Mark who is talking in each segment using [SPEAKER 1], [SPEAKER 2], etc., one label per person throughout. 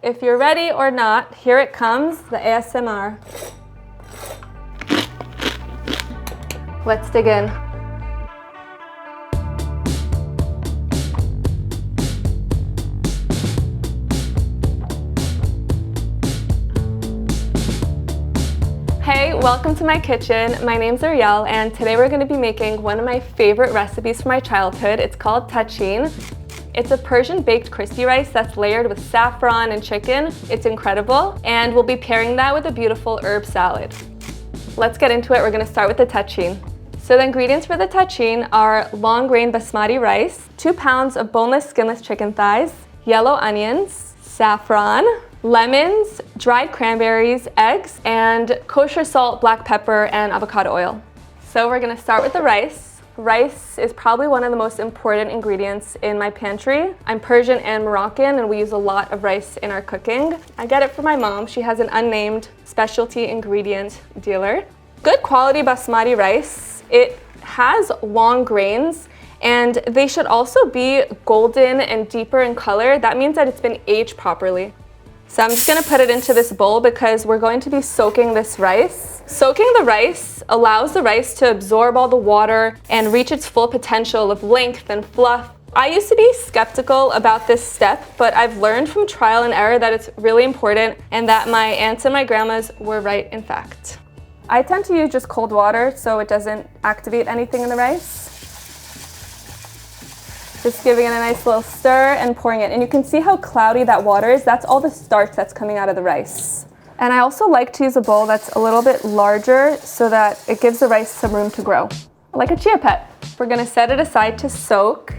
[SPEAKER 1] If you're ready or not, here it comes, the ASMR. Let's dig in. Hey, welcome to my kitchen. My name's Ariel, and today we're going to be making one of my favorite recipes from my childhood. It's called TACHIN. It's a Persian baked crispy rice that's layered with saffron and chicken. It's incredible, and we'll be pairing that with a beautiful herb salad. Let's get into it. We're going to start with the TACHIN. So the ingredients for the TACHIN are long grain basmati rice, 2 pounds of boneless skinless chicken thighs, yellow onions, saffron, lemons, dried cranberries, eggs, and kosher salt, black pepper, and avocado oil. So we're gonna start with the rice. Rice is probably one of the most important ingredients in my pantry. I'm Persian and Moroccan, and we use a lot of rice in our cooking. I get it from my mom. She has an unnamed specialty ingredient dealer. Good quality basmati rice. It has long grains, and they should also be golden and deeper in color. That means that it's been aged properly. So I'm just gonna put it into this bowl because we're going to be soaking this rice. Soaking the rice allows the rice to absorb all the water and reach its full potential of length and fluff. I used to be skeptical about this step, but I've learned from trial and error that it's really important and that my aunts and my grandmas were right, in fact. I tend to use just cold water so it doesn't activate anything in the rice. Just giving it a nice little stir and pouring it. And you can see how cloudy that water is. That's all the starch that's coming out of the rice. And I also like to use a bowl that's a little bit larger so that it gives the rice some room to grow, like a chia pet. We're gonna set it aside to soak,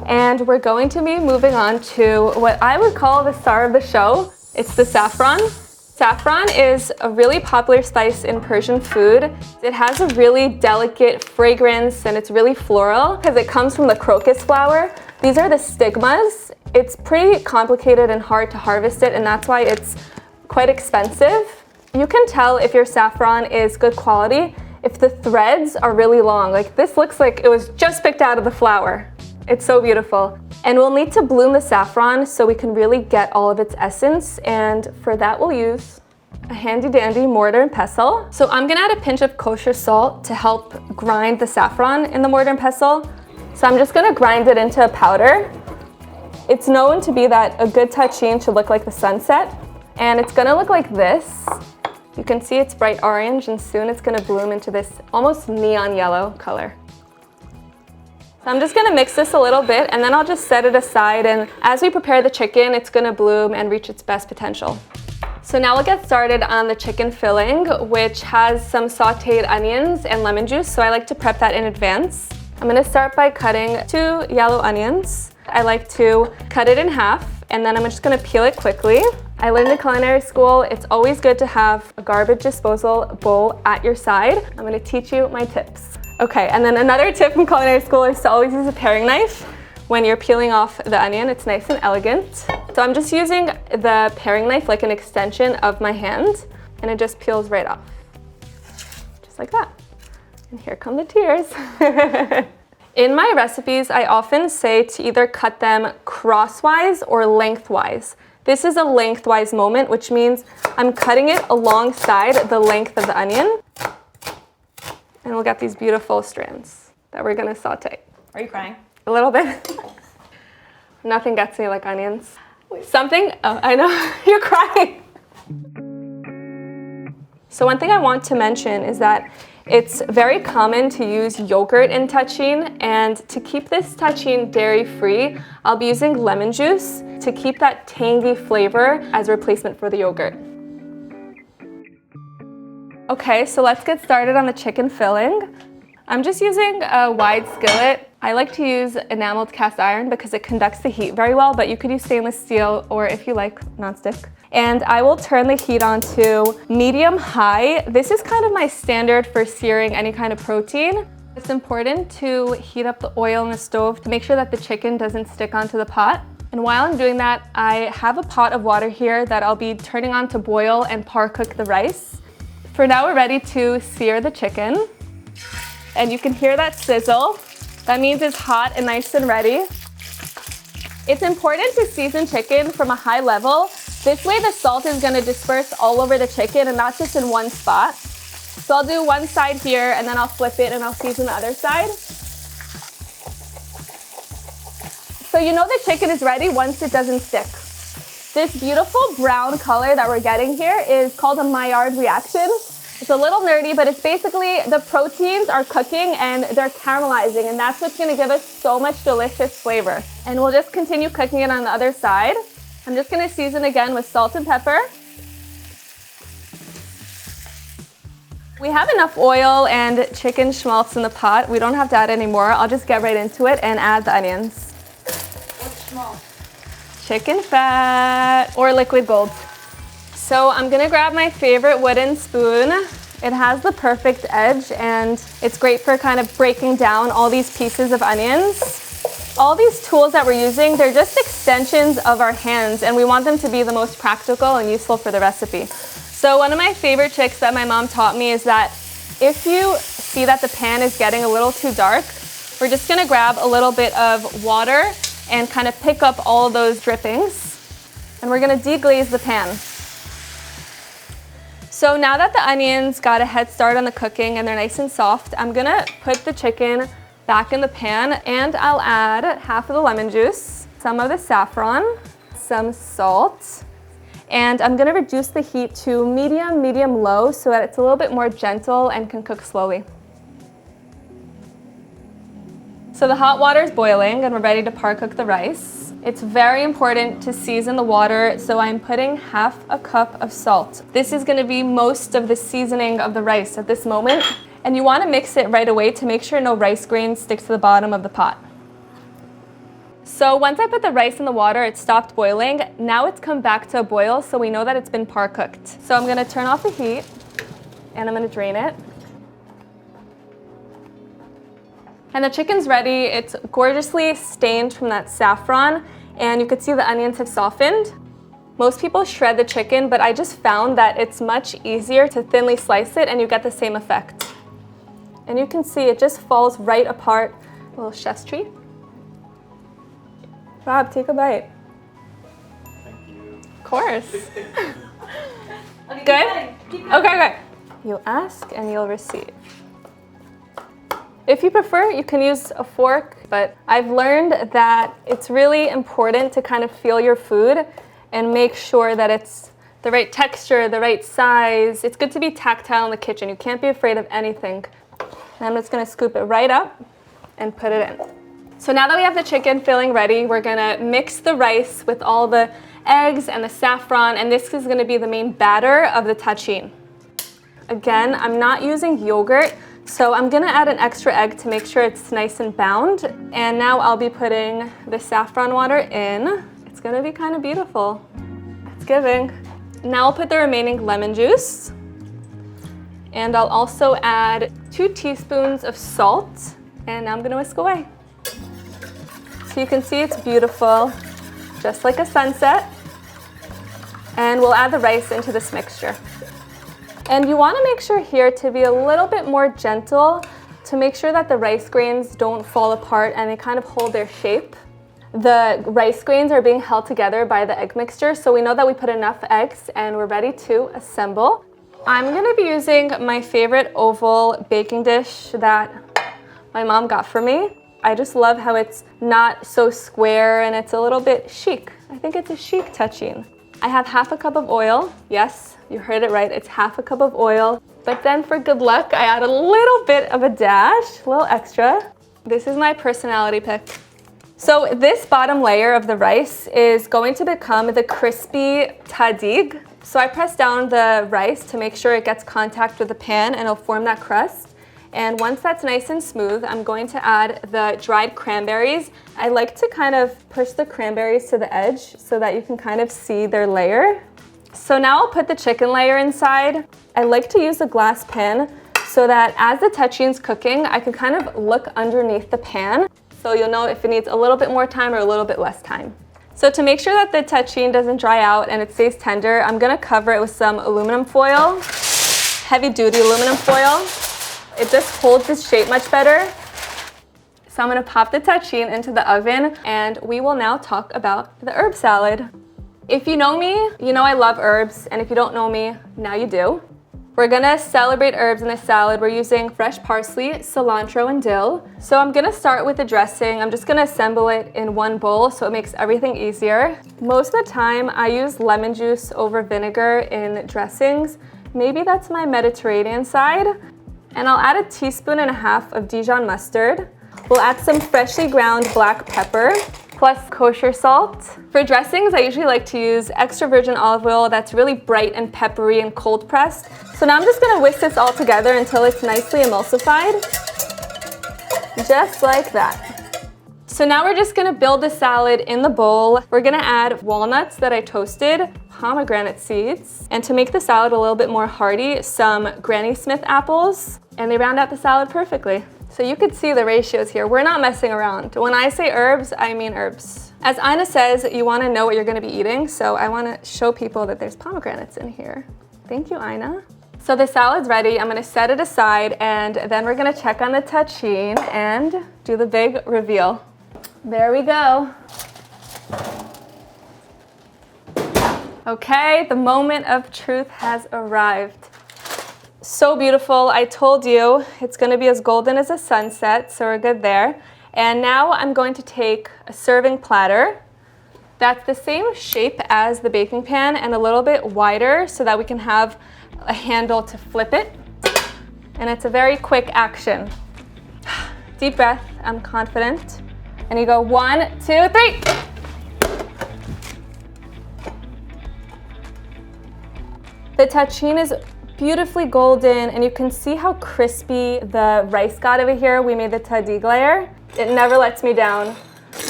[SPEAKER 1] and we're going to be moving on to what I would call the star of the show. It's the saffron. Saffron is a really popular spice in Persian food. It has a really delicate fragrance and it's really floral because it comes from the crocus flower. These are the stigmas. It's pretty complicated and hard to harvest it, and that's why it's quite expensive. You can tell if your saffron is good quality if the threads are really long. Like this looks like it was just picked out of the flower. It's so beautiful. And we'll need to bloom the saffron so we can really get all of its essence. And for that, we'll use a handy dandy mortar and pestle. So I'm gonna add a pinch of kosher salt to help grind the saffron in the mortar and pestle. So I'm just gonna grind it into a powder. It's known to be that a good TACHIN should look like the sunset. And it's gonna look like this. You can see it's bright orange, and soon it's gonna bloom into this almost neon yellow color. So I'm just gonna mix this a little bit, and then I'll just set it aside, and as we prepare the chicken, it's gonna bloom and reach its best potential. So now we'll get started on the chicken filling, which has some sauteed onions and lemon juice, so I like to prep that in advance. I'm gonna start by cutting 2 yellow onions. I like to cut it in half, and then I'm just gonna peel it quickly. I learned in culinary school, it's always good to have a garbage disposal bowl at your side. I'm gonna teach you my tips. Okay, and then another tip from culinary school is to always use a paring knife when you're peeling off the onion. It's nice and elegant. So I'm just using the paring knife like an extension of my hand, and it just peels right off. Just like that. And here come the tears. In my recipes, I often say to either cut them crosswise or lengthwise. This is a lengthwise moment, which means I'm cutting it alongside the length of the onion. And we'll get these beautiful strands that we're gonna saute.
[SPEAKER 2] Are you crying?
[SPEAKER 1] A little bit. Nothing gets me like onions. Oh, I know, you're crying. So one thing I want to mention is that it's very common to use yogurt in TACHIN, and to keep this TACHIN dairy-free, I'll be using lemon juice to keep that tangy flavor as a replacement for the yogurt. Okay, so let's get started on the chicken filling. I'm just using a wide skillet. I like to use enameled cast iron because it conducts the heat very well, but you could use stainless steel or, if you like, nonstick. And I will turn the heat on to medium-high. This is kind of my standard for searing any kind of protein. It's important to heat up the oil in the stove to make sure that the chicken doesn't stick onto the pot. And while I'm doing that, I have a pot of water here that I'll be turning on to boil and par cook the rice. For now, we're ready to sear the chicken. And you can hear that sizzle. That means it's hot and nice and ready. It's important to season chicken from a high level This way the salt is gonna disperse all over the chicken and not just in one spot. So I'll do one side here and then I'll flip it and I'll season the other side. So you know the chicken is ready once it doesn't stick. This beautiful brown color that we're getting here is called a Maillard reaction. It's a little nerdy, but it's basically the proteins are cooking and they're caramelizing, and that's what's gonna give us so much delicious flavor. And we'll just continue cooking it on the other side. I'm just gonna season again with salt and pepper. We have enough oil and chicken schmaltz in the pot. We don't have to add any more. I'll just get right into it and add the onions.
[SPEAKER 2] What's schmaltz?
[SPEAKER 1] Chicken fat or liquid gold. So I'm gonna grab my favorite wooden spoon. It has the perfect edge and it's great for kind of breaking down all these pieces of onions. All these tools that we're using, they're just extensions of our hands and we want them to be the most practical and useful for the recipe. So one of my favorite tricks that my mom taught me is that if you see that the pan is getting a little too dark, we're just gonna grab a little bit of water and kind of pick up all those drippings and we're gonna deglaze the pan. So now that the onions got a head start on the cooking and they're nice and soft, I'm gonna put the chicken back in the pan and I'll add half of the lemon juice, some of the saffron, some salt, and I'm gonna reduce the heat to medium low so that it's a little bit more gentle and can cook slowly. So the hot water is boiling and we're ready to par cook the rice. It's very important to season the water, so I'm putting half a cup of salt. This is gonna be most of the seasoning of the rice at this moment, and you wanna mix it right away to make sure no rice grains stick to the bottom of the pot. So once I put the rice in the water, it stopped boiling. Now it's come back to a boil, so we know that it's been par cooked. So I'm gonna turn off the heat, and I'm gonna drain it. And the chicken's ready. It's gorgeously stained from that saffron, and you could see the onions have softened. Most people shred the chicken, but I just found that it's much easier to thinly slice it and you get the same effect. And you can see it just falls right apart. A little chef's treat. Rob, take a bite.
[SPEAKER 2] Thank you.
[SPEAKER 1] Of course.
[SPEAKER 2] Okay,
[SPEAKER 1] Good?
[SPEAKER 2] keep
[SPEAKER 1] Okay. You ask and you'll receive. If you prefer, you can use a fork, but I've learned that it's really important to kind of feel your food and make sure that it's the right texture, the right size. It's good to be tactile in the kitchen. You can't be afraid of anything. And I'm just gonna scoop it right up and put it in. So now that we have the chicken filling ready, we're gonna mix the rice with all the eggs and the saffron, and this is gonna be the main batter of the tachin. Again, I'm not using yogurt, so I'm gonna add an extra egg to make sure it's nice and bound. And now I'll be putting the saffron water in. It's gonna be kind of beautiful. It's giving. Now I'll put the remaining lemon juice. And I'll also add 2 teaspoons of salt. And now I'm gonna whisk away. So you can see it's beautiful, just like a sunset. And we'll add the rice into this mixture. And you want to make sure here to be a little bit more gentle to make sure that the rice grains don't fall apart and they kind of hold their shape. The rice grains are being held together by the egg mixture, so we know that we put enough eggs and we're ready to assemble. I'm going to be using my favorite oval baking dish that my mom got for me. I just love how it's not so square and it's a little bit chic. I think it's a chic tachin. I have half a cup of oil. Yes, you heard it right, it's half a cup of oil. But then for good luck, I add a little bit of a dash, a little extra. This is my personality pick. So this bottom layer of the rice is going to become the crispy tadig. So I press down the rice to make sure it gets contact with the pan and it'll form that crust. And once that's nice and smooth, I'm going to add the dried cranberries. I like to kind of push the cranberries to the edge so that you can kind of see their layer. So now I'll put the chicken layer inside. I like to use a glass pan so that as the tachin's cooking, I can kind of look underneath the pan. So you'll know if it needs a little bit more time or a little bit less time. So to make sure that the tachin doesn't dry out and it stays tender, I'm gonna cover it with some aluminum foil, heavy duty aluminum foil. It just holds its shape much better. So I'm gonna pop the tachin into the oven and we will now talk about the herb salad. If you know me, you know I love herbs, and if you don't know me, now you do. We're gonna celebrate herbs in a salad. We're using fresh parsley, cilantro, and dill. So I'm gonna start with the dressing. I'm just gonna assemble it in one bowl so it makes everything easier. Most of the time, I use lemon juice over vinegar in dressings. Maybe that's my Mediterranean side. And I'll add 1.5 teaspoons of Dijon mustard. We'll add some freshly ground black pepper, plus kosher salt. For dressings, I usually like to use extra virgin olive oil that's really bright and peppery and cold pressed. So now I'm just gonna whisk this all together until it's nicely emulsified. Just like that. So now we're just gonna build the salad in the bowl. We're gonna add walnuts that I toasted, pomegranate seeds, and to make the salad a little bit more hearty, some Granny Smith apples, and they round out the salad perfectly. So you could see the ratios here. We're not messing around. When I say herbs, I mean herbs. As Ina says, you wanna know what you're gonna be eating, so I wanna show people that there's pomegranates in here. Thank you, Ina. So the salad's ready. I'm gonna set it aside, and then we're gonna check on the tachin and do the big reveal. There we go. Okay, the moment of truth has arrived. So beautiful. I told you it's going to be as golden as a sunset, so we're good there. And now I'm going to take a serving platter that's the same shape as the baking pan and a little bit wider so that we can have a handle to flip it. And it's a very quick action. Deep breath, I'm confident. And you go 1, 2, 3. The tachin is beautifully golden, and you can see how crispy the rice got over here. We made the tahdig layer. It never lets me down.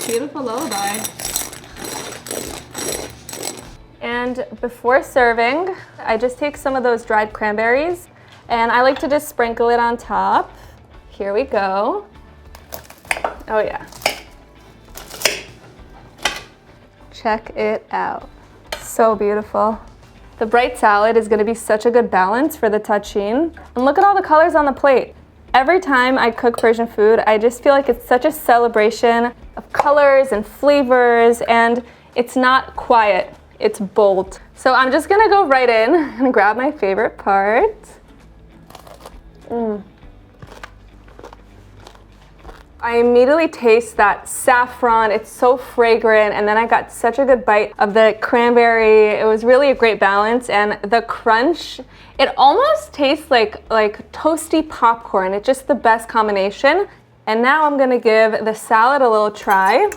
[SPEAKER 1] Beautiful lullaby. And before serving, I just take some of those dried cranberries, and I like to just sprinkle it on top. Here we go. Oh yeah. Check it out. So beautiful. The bright salad is gonna be such a good balance for the tachin. And look at all the colors on the plate. Every time I cook Persian food, I just feel like it's such a celebration of colors and flavors, and it's not quiet, it's bold. So I'm just gonna go right in and grab my favorite part. I immediately taste that saffron. It's so fragrant, and then I got such a good bite of the cranberry. It was really a great balance, and the crunch, it almost tastes like toasty popcorn. It's just the best combination. And now I'm gonna give the salad a little try.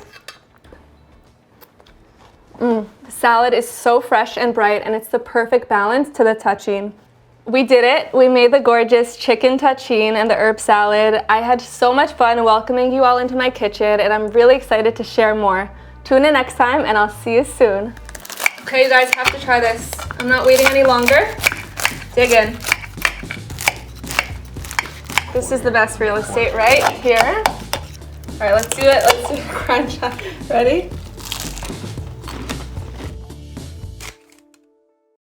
[SPEAKER 1] The salad is so fresh and bright, and it's the perfect balance to the tachin. We did it. We made the gorgeous chicken tachin and the herb salad. I had so much fun welcoming you all into my kitchen, and I'm really excited to share more. Tune in next time, and I'll see you soon. Okay, you guys have to try this. I'm not waiting any longer. Dig in. This is the best real estate right here. All right, let's do it. Let's do the crunch. Ready?